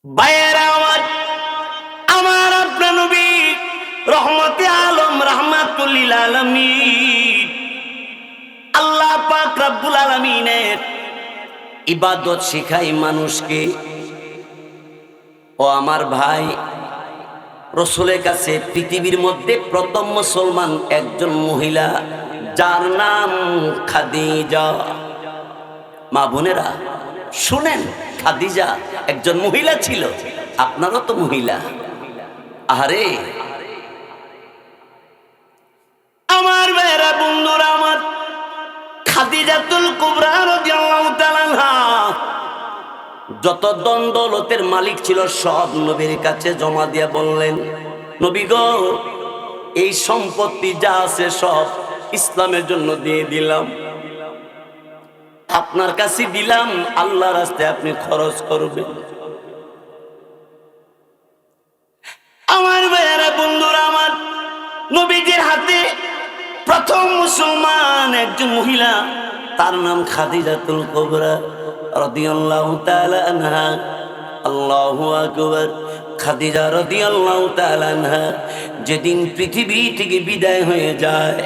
ভাইয়েরা আমার আপনার নবী রহমতে আলম রাহমাতুল লিল আলামিন আল্লাহ পাক রব্বুল আলামিনের ইবাদত শিখাই মানুষকে। ও আমার ভাই, রসুলের কাছে পৃথিবীর মধ্যে প্রথম মুসলমান একজন মহিলা, যার নাম খাদিজা। মা বোনেরা শুনেন, খাদিজা একজন মহিলা ছিল। আপনারও তো মহিলা। আরে আমার ভাইরা বন্ধুরা, আমার খাদিজাতুল কুবরা রাদিয়াল্লাহু তাআলা আনহা যত ধন দৌলতের মালিক ছিল সব নবীর কাছে জমা দিয়ে বললেন, নবী গো, এই সম্পত্তি যা আছে সব ইসলামের জন্য দিয়ে দিলাম, আপনার কাছে দিলাম, আল্লাহর রাস্তায় আপনি খরচ করবেন। আমার ভাইয়েরা বন্ধুরা, আমার নবীজির হাতে প্রথম মুসলমান একজন মহিলা, তার নাম খাদিজাতুল কুবরা রাদিয়াল্লাহু তাআলা আনহা। আল্লাহু আকবার। খাদিজা রাদিয়াল্লাহু তাআলা আনহা যেদিন পৃথিবী থেকে বিদায় হয়ে যায়,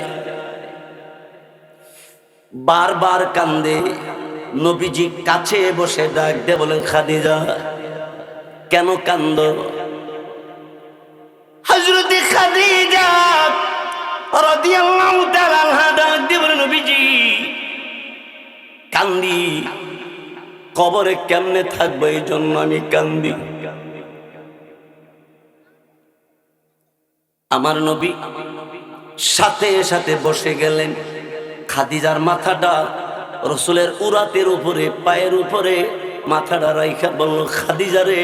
বারবার কান্দে। নবীজি কাছে বসে ডাক দিয়ে বলেন, খাদিজা কেন কান্দো? হযরত খাদিজা রাদিয়াল্লাহু তাআলা আনহা ডাক দিয়ে বলেন, নবীজি কান্দি, কবরে কেমনে থাকবো এই জন্য আমি কান্দি। আমার নবী সাথে সাথে বসে গেলেন। খাদিজার মাথাটা রসুলের উরাতের উপরে, পায়ের উপরে মাথাটা রাইখা বলল, খাদিজা রে,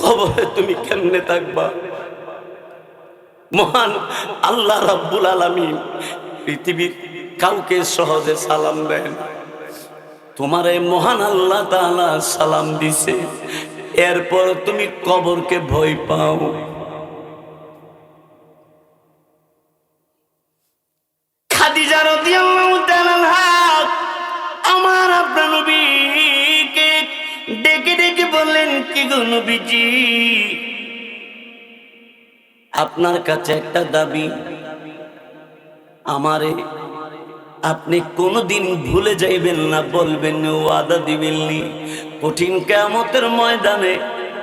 কবরে তুমি কেমনে থাকবা? মহান আল্লাহ রাব্বুল আলামিন পৃথিবীর কাউকে সহজে সালাম দেন, তোমার এই মহান আল্লাহ তাআলা সালাম দিছে, এরপর তুমি কবরকে ভয় পাও। খাদিজা রাদিয়াল্লাহু তাআলা আনহা আমার আপনার নবীকে ডেকে ডেকে বললেন, কি গো নবীজি, আপনার কাছে একটা দাবি, আমারে আপনি কোনদিন ভুলে যাইবেন না, বলবেন, ওয়াদা দিবেননি। কঠিন কিয়ামতের ময়দানে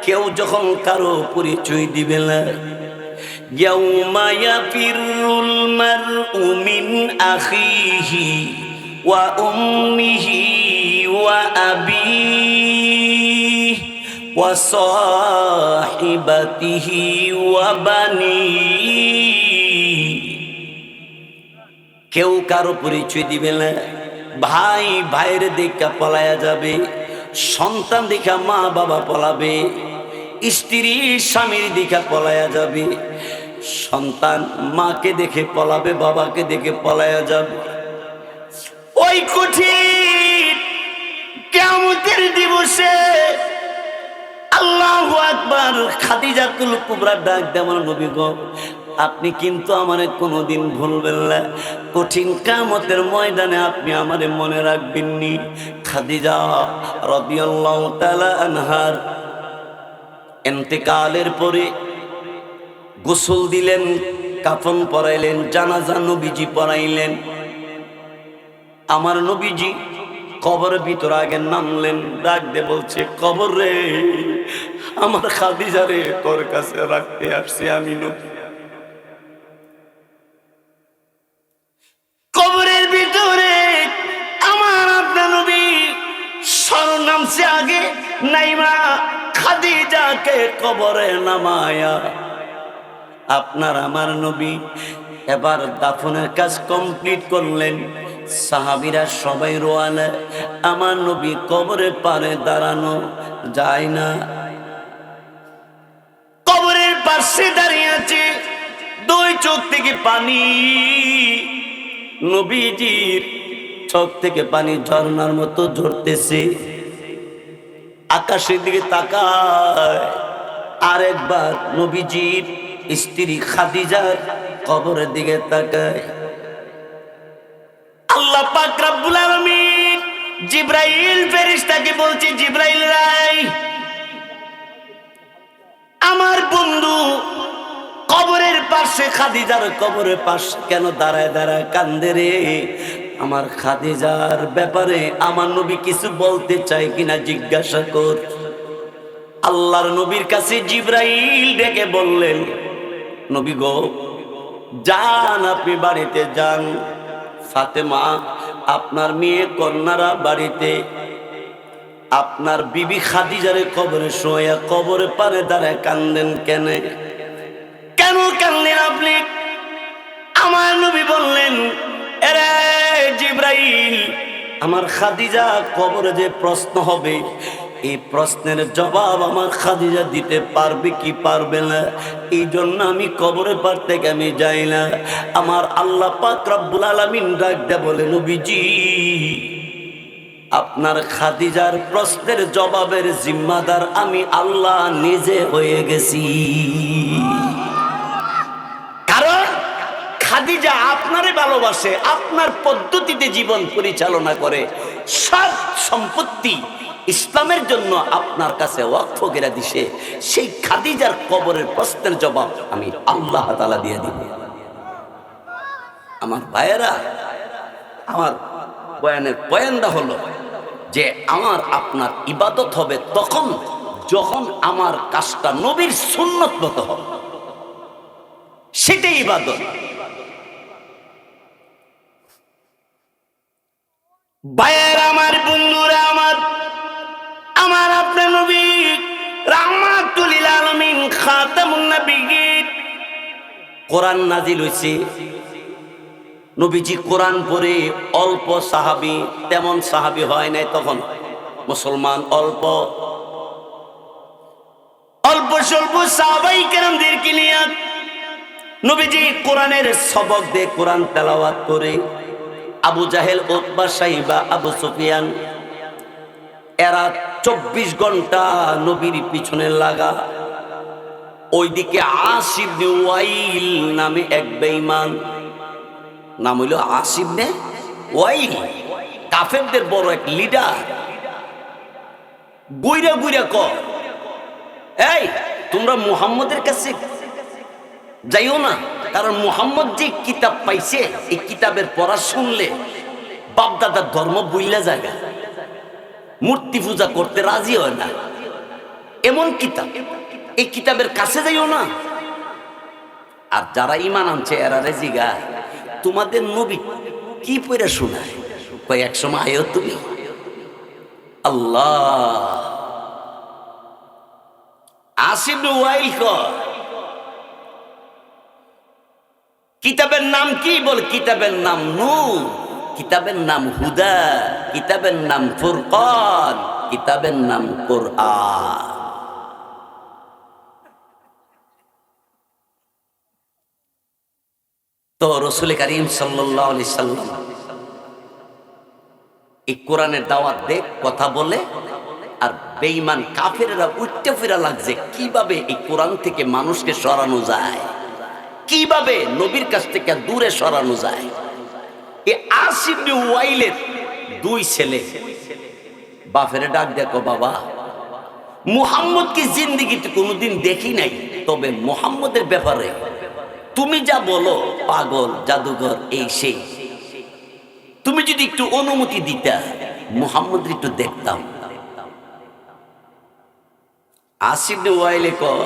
কেউ যখন কারো পরিচয় দিবে না, ইয়াউমা ইয়াফিরুল মারউ মিন আখিহি ওয়া উম্মিহি ওয়া আবিহি ওয়া সাহিবাতিহি ওয়া বানিহি। কেউ কারো পরিচয় দিবে না। ভাই ভাইয়ের দেখা পলায়া যাবে, সন্তান দেখা মা বাবা পলাবে, স্ত্রী স্বামীর দেখা পলায়া যাবে, সন্তান মাকে দেখে পলাবে, বাবাকে দেখে পলায়া যাবে। ওই কঠিন কিয়ামতের দিবসে আল্লাহু আকবার। খাদিজাতুল কুবরা ডাক দেওয়ার, নবী গো, আপনি কিন্তু আমারে কোনোদিন ভুলবেন না, কঠিন কিয়ামতের ময়দানে আপনি আমারে মনে রাখবেননি। খাদিজা রাদিয়াল্লাহু তাআলা আনহার ইন্তেকালের পরে গোসল দিলেন, কাফন পরাইলেন, জানাজা নবীজি পরাইলেন। আমার নবীজি কবরের ভিতরে আগে নামলেন, ডাক দিয়ে বলছে, কবর রে, আমার খাদিজা রে তোর কাছে রাখতে আসছি আমি। নবী কবরের ভিতরে আমার আপনার নবী স্মরণ নামছে আগে, নাইমা খাদিজাকে কবরে নামায়া আপনার আমার নবী এবার দাফনের কাজ কমপ্লিট করলেন। সাহাবীরা সবাই রোয়ানা, আমার নবী কবরের পারে দাঁড়ানো যায় না, কবরের পাশে দাঁড়িয়ে আছে, দুই চোখ থেকে পানি, নবীজির চোখ থেকে পানি ঝর্ণার মতো ঝরতেছে। আকাশের দিকে তাকায়, আরেকবার নবীজির স্ত্রী খাদিজার কবরের দিকে তাকায়। আল্লাহ পাক রব্বুল আলামিন জিবরাইল ফেরেশতাকে বলছে, জিবরাইল রায়, পাশে খাদিজার কবরের পাশ কেন দাঁড়ায় দাঁড়ায় কান্দে রে? আমার খাদিজার ব্যাপারে আমার নবী কিছু বলতে চায় কিনা জিজ্ঞাসা কর। আল্লাহর নবীর কাছে জিবরাইল ডেকে বললেন, নবী গো, যান, আপনি বাড়িতে যান। ফাতেমা, আপনার মেয়ে কন্যারা বাড়িতে, আপনার বিবি খাদিজারে কবরে শোয়া কবরে পারে দাঁড়ায় কান্দেন কেন? কেন কান্দেন আপনি? আমার নবী বললেন, এরে জিবরাইল, আমার খাদিজা কবরে যে প্রশ্ন হবে, এই প্রশ্নের জবাব আমার খাদিজা দিতে পারবে কি পারবে না, এই জন্য আমি কবরে পার থেকে আমি যাই না। আমার আল্লাহ পাক রব্বুল আলামিন ডাক দেয়া বলে, নবীজি, আপনার খাদিজার প্রশ্নের জবাবের জিম্মাদার আমি আল্লাহ নিজে হয়ে গেছি। কারণ খাদিজা আপনারে ভালোবাসে, আপনার পদ্ধতিতে জীবন পরিচালনা করে, সব সম্পত্তি ইসলামের জন্য আপনার কাছে ওয়াকফ করে দিছে। সেই খাদিজার কবরের প্রশ্নের জবাব আমি আল্লাহ তাআলা দিয়ে দিব। আমার ভাইয়েরা, আমার বয়ানের পয়েন্টটা হলো যে আমার আপনার ইবাদত হবে তখন যখন আমার কাজটা নবীর সুন্নত মতো হবে, সেটাই ইবাদত। ভাইয়েরা আমার, বন্ধুরা আমার, আমার আপনার নবী রাহমাতুল লিল আলামিন খাতামুন নবিয়্যিন, কোরআন নাজিল হইছে। নবীজি কোরআন পড়ে অল্প সাহাবী, তেমন সাহাবী হয় নাই তখন, মুসলমান অল্প অল্প স্বল্প সাহাবাই কেরামদেরকে নিয়ে নবীজি কোরআনের সবক দিয়ে কোরআন তেলাওয়াত করে আবু জাহেল, উতবা, সাইবা, আবু সুফিয়ান এরা 24 ঘন্টা নবীর পিছনে লাগা। ওইদিকে আস ইবনে ওয়াইল নামে এক বেঈমান, নাম হইল আস ইবনে ওয়াইল, কাফেরদের বড় এক লিডার। গুইরা গুইরা কর, এই তোমরা মুহাম্মদের কাছে যাইও না, কারণ মুহাম্মদ যে কিতাব পাইছে এই কিতাবের পড়া শুনলে বাপদাদার ধর্ম বুইলা যায়, মূর্তি পূজা করতে রাজি হয় না, এমন কিতাব, এই কিতাবের কাছে যাইও না। আর যারা ঈমান আনছে এরা রেজিগা, তোমাদের নবী কি পড়া শোনায়, কয় এক সময় আয়ো তুমি। আল্লাহ, আসিফ ওয়াইল কয় কিতাবের নাম কি? বল কিতাবের নাম নূর, কিতাবের নাম হুদা, কিতাবের নাম ফুরকান, কিতাবের নাম কোরআন। তো রাসূল কারীম সাল্লাল্লাহু আলাইহি সাল্লাম এই কোরআনের দাওয়াত দে, কথা বলে, আর বেঈমান কাফেররা উঠতে ফিরা লাগছে কিভাবে এই কোরআন থেকে মানুষকে সরানো যায়, কিভাবে নবীর কাছ থেকে দূরে সরানো যায়। এই আস ইবনে ওয়াইলের 2 ছেলে বাপের ডাক দেখো, বাবা, মুহাম্মদ কি জিন্দেগিতে কোনোদিন দেখি নাই, তবে মুহাম্মদের ব্যাপারে তুমি যা বলো পাগল, জাদুঘর, এই সেই, তুমি যদি একটু অনুমতি দিতা মুহাম্মদ একটু দেখতাম। আস ইবনে ওয়াইলে কয়,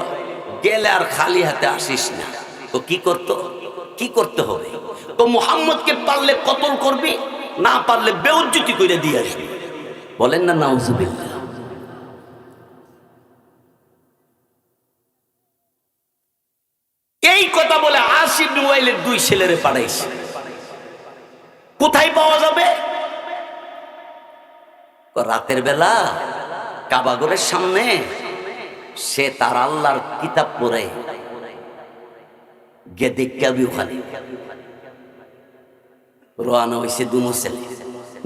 গেলে আর খালি হাতে আসিস না। তো কি করতে হবে? তো মুহাম্মদকে পারলে কতল করবি, না পারলে বেউজ্জতি করে দিয়ে আসবি। বলেন না নাউজুবিল্লাহ। এই কথা বলে আস ইবনে ওয়াইলের 2 ছেলেরে পাঠাইছে। কোথায় পাওয়া যাবে? রাতের বেলা কাবাগরের সামনে সে তার আল্লাহর কিতাব পড়ে গে দেখাবি, ওখানে রওনা হইছে 2 ছেলে,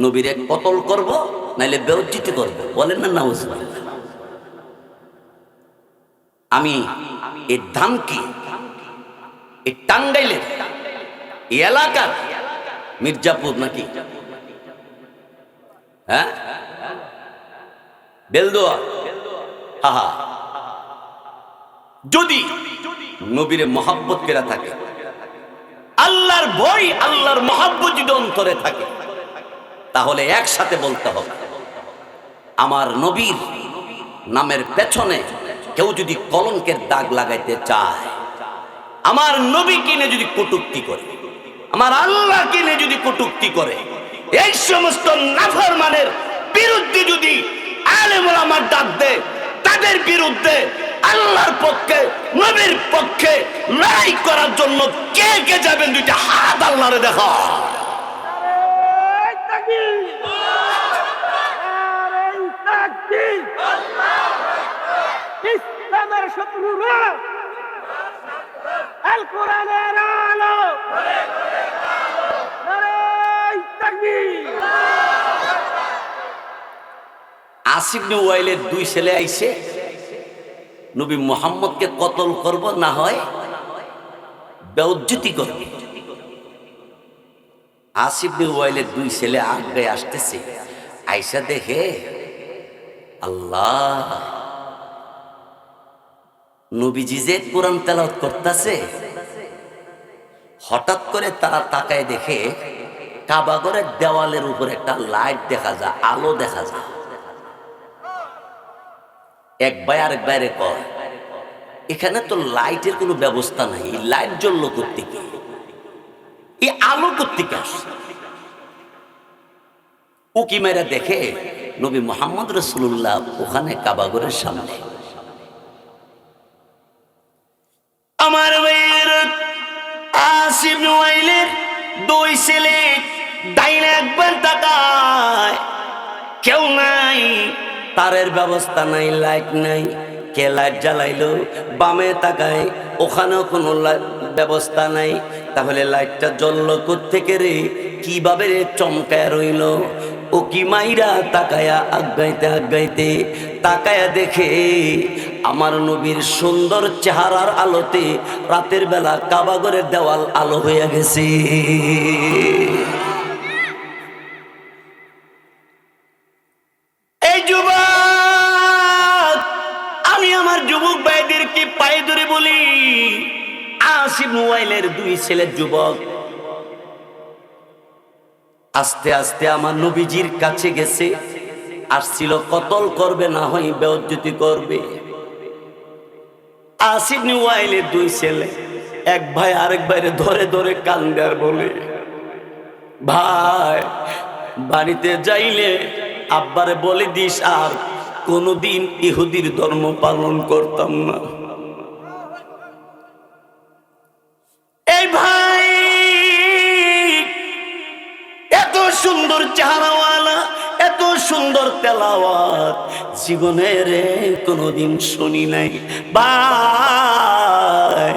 নবীরে কতল করব নাইলে বেউজ্জতি করব। বলেন না নাউজুবিল্লাহ। আমি এই ধানকি, এই টাঙ্গাইলের এলাকার মির্জাপুর নাকি, হ্যাঁ, বেলদোয়া, হা, যদি নবীরে মহব্বত করে থাকে আল্লাহর ভয়, আল্লাহর মহব্বত যদি অন্তরে থাকে, তাহলে একসাথে বলতে হবে, আমার নবীর নামের পেছনে কেউ যদি কলঙ্কের দাগ লাগাইতে চায়, আমার নবী কিনে যদি কটূক্তি করে, আমার আল্লাহ কিনে যদি কটূক্তি করে, এই সমস্ত নাফরমানের বিরুদ্ধে যদি আলেম ওলামার ডাক দেয়, তাদের বিরুদ্ধে আল্লাহর পক্ষে, নবীর পক্ষে লড়াই করার জন্য কে কে যাবেন? দুইটা হাত আল্লাহরে দেখা। ইসলামের শত্রুরা আল কোরআনের আলো, নারায়ে তাকবীর। আসিফ ইবনে ওয়াইলের দুই ছেলে আইছে, নবী মুহাম্মদকে কতল করব, না হয় বেউজ্জতি করবে। আসিফ ইবনে ওয়াইলের দুই ছেলে আগে আসতেছে, আইসা দেখে আল্লাহ, নবীজি যে কোরআন তেলাওয়াত করতেছে, হঠাৎ করে তারা তাকায় দেখে কাবাগরের দেওয়ালের উপর একটা লাইট দেখা যায়, আলো দেখা যায়। এক ভাই আরেক বাইরে কয়, এখানে তো লাইটের কোনো ব্যবস্থা নাই, লাইট জ্বললো কোত্থেকে, এই আলো কোত্থেকে আসছে? উকি মেরা দেখে নবী মুহাম্মদ রাসূলুল্লাহ ওখানে কাবাগরের সামনে। আমার ভাইয়ের আসিফ ইবনে ওয়াইলের দুই ছেলে ডাইনে একবার তাকায়, কেউ নাই, তারের ব্যবস্থা নাই, লাইট নাই, কে লাইট জ্বালাইলো? বামে তাকায়, ওখানেও কোনো ব্যবস্থা নাই, তাহলে লাইটটা জ্বললো কোত্থেকে রে? কিভাবে রে চমকায় রইল? ও কি মাইরা তাকায়া আগাইতে আগাইতে তাকায়া দেখে আমার নবীর সুন্দর চেহারার আলোতে রাতের বেলা কাবাগরের দেওয়াল আলো হয়ে গেছে। এই যুবক, আমি আমার যুবক ভাইদেরকে পায়ে ধরে বলি, আসিফ ইবনে ওয়াইলের দুই ছেলে যুবক আস্তে আস্তে আমার নবীজির কাছে গেছে, আসছিল কতল করবে, না হয় বেইজ্জতি করবে। আসিফ ইবনে ওয়াইলের দুই ছেলে এক ভাই আরেক ভাইরে ধরে ধরে কান্দে আর বলে, ভাই বাড়িতে যাইলে আব্বারে বলে দিস আর কোনদিন ইহুদির ধর্ম পালন করতাম না। এই ভাই এত সুন্দর চেহারাওয়ালা, এত সুন্দর তেলাওয়াত জীবনের কোনদিন শুনি নাই। ভাই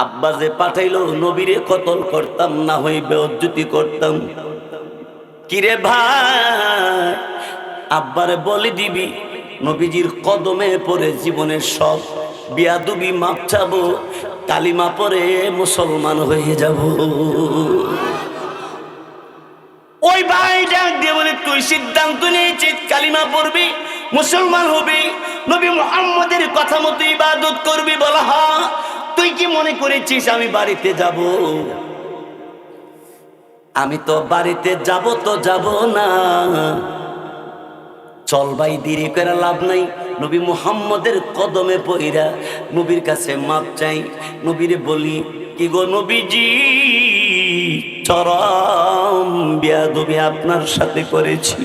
আব্বা যে পাঠাইলো নবীরে কতল করতাম, না হয় বেইজ্জতি করতাম। কিরে ভাই, আব্বারে বলে দিবি নবীজির কদমে পড়ে জীবনের সব বিয়াদবি মাপ চাবো, কালিমা পড়ে মুসলমান হয়ে যাব। ওই ভাই ডাক দিয়ে বলে, তুই সিদ্ধান্ত নিয়েছিস কালিমা পড়বি, মুসলমান হবি, নবী মুহাম্মদের কথা মতো ইবাদত করবি? বলা হ্যাঁ। তুই কি মনে করেছিস আমি বাড়িতে যাব? আমি তো বাড়িতে যাব তো যাব না। চল ভাই, দেরি করে লাভ নাই, নবী মুহাম্মদের কদমে পইরা নবীর কাছে মাপ চাই। নবীরে বলি, কি গো নবীজি, চরম বিয়াদবি আপনার সাথে করেছি।